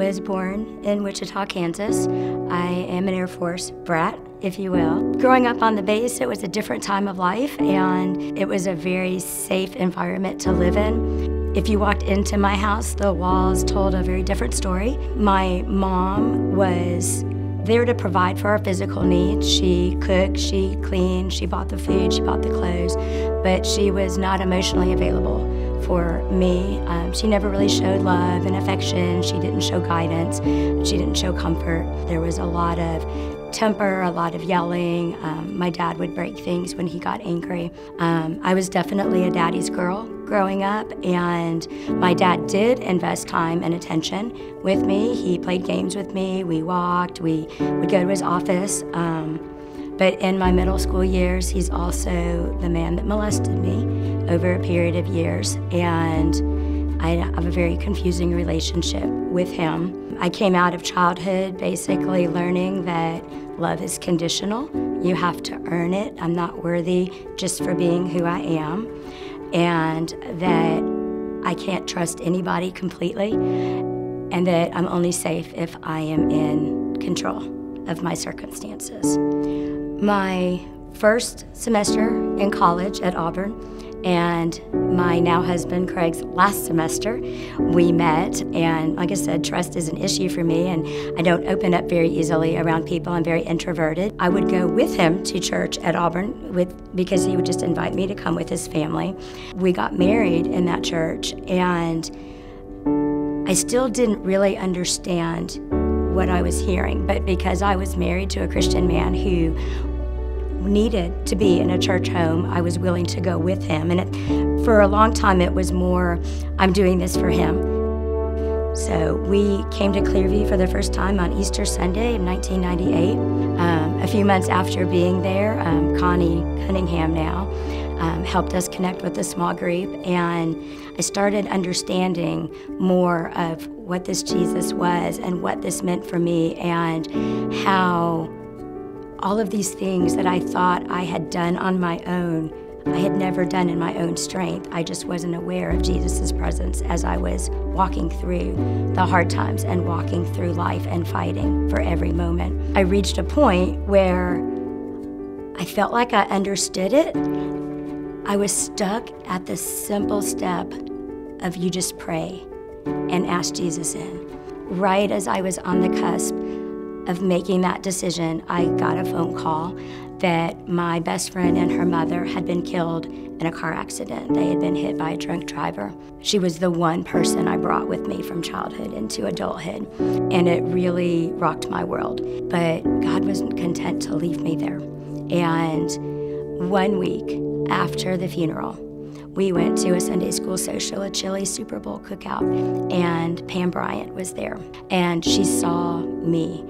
was born in Wichita, Kansas. I am an Air Force brat, if you will. Growing up on the base, it was a different time of life, and it was a very safe environment to live in. If you walked into my house, the walls told a very different story. My mom was there to provide for our physical needs. She cooked, she cleaned, she bought the food, she bought the clothes, but she was not emotionally available for me. She never really showed love and affection. She didn't show guidance. She didn't show comfort. There was a lot of temper, a lot of yelling. My dad would break things when he got angry. I was definitely a daddy's girl growing up, and my dad did invest time and attention with me. He played games with me, we walked, we would go to his office. But in my middle school years, he's also the man that molested me over a period of years, and I have a very confusing relationship with him. I came out of childhood basically learning that love is conditional. You have to earn it. I'm not worthy just for being who I am, and that I can't trust anybody completely, and that I'm only safe if I am in control of my circumstances. My first semester in college at Auburn and my now husband Craig's last semester, we met, and like I said, trust is an issue for me, and I don't open up very easily around people. I'm very introverted. I would go with him to church at Auburn because he would just invite me to come with his family. We got married in that church, and I still didn't really understand what I was hearing, but because I was married to a Christian man who needed to be in a church home, I was willing to go with him. And for a long time, it was more, I'm doing this for him. So we came to ClearView for the first time on Easter Sunday in 1998. A few months after being there, Connie Cunningham now helped us connect with a small group, and I started understanding more of what this Jesus was and what this meant for me, and how all of these things that I thought I had done on my own, I had never done in my own strength. I just wasn't aware of Jesus' presence as I was walking through the hard times and walking through life and fighting for every moment. I reached a point where I felt like I understood it. I was stuck at the simple step of you just pray and ask Jesus in. Right as I was on the cusp of making that decision, I got a phone call that my best friend and her mother had been killed in a car accident. They had been hit by a drunk driver. She was the one person I brought with me from childhood into adulthood, and it really rocked my world. But God wasn't content to leave me there. And 1 week after the funeral, we went to a Sunday school social, a chili Super Bowl cookout, and Pam Bryant was there. And she saw me,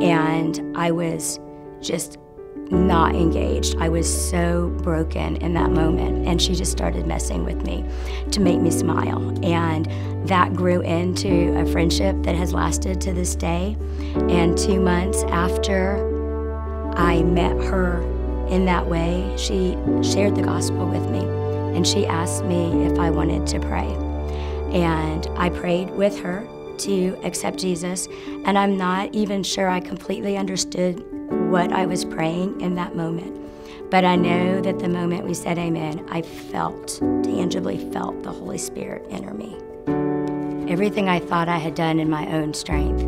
and I was just not engaged. I was so broken in that moment, and she just started messing with me to make me smile. And that grew into a friendship that has lasted to this day. And 2 months after I met her in that way, she shared the gospel with me, and she asked me if I wanted to pray. And I prayed with her to accept Jesus, and I'm not even sure I completely understood what I was praying in that moment. But I know that the moment we said amen, I tangibly felt the Holy Spirit enter me. Everything I thought I had done in my own strength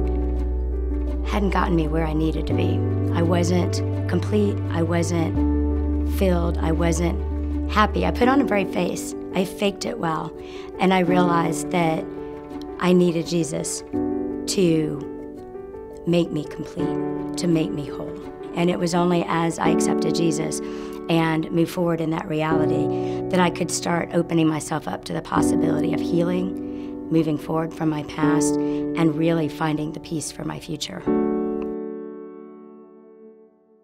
hadn't gotten me where I needed to be. I wasn't complete, I wasn't filled, I wasn't happy. I put on a brave face, I faked it well, and I realized that I needed Jesus to make me complete, to make me whole. And it was only as I accepted Jesus and moved forward in that reality that I could start opening myself up to the possibility of healing, moving forward from my past, and really finding the peace for my future.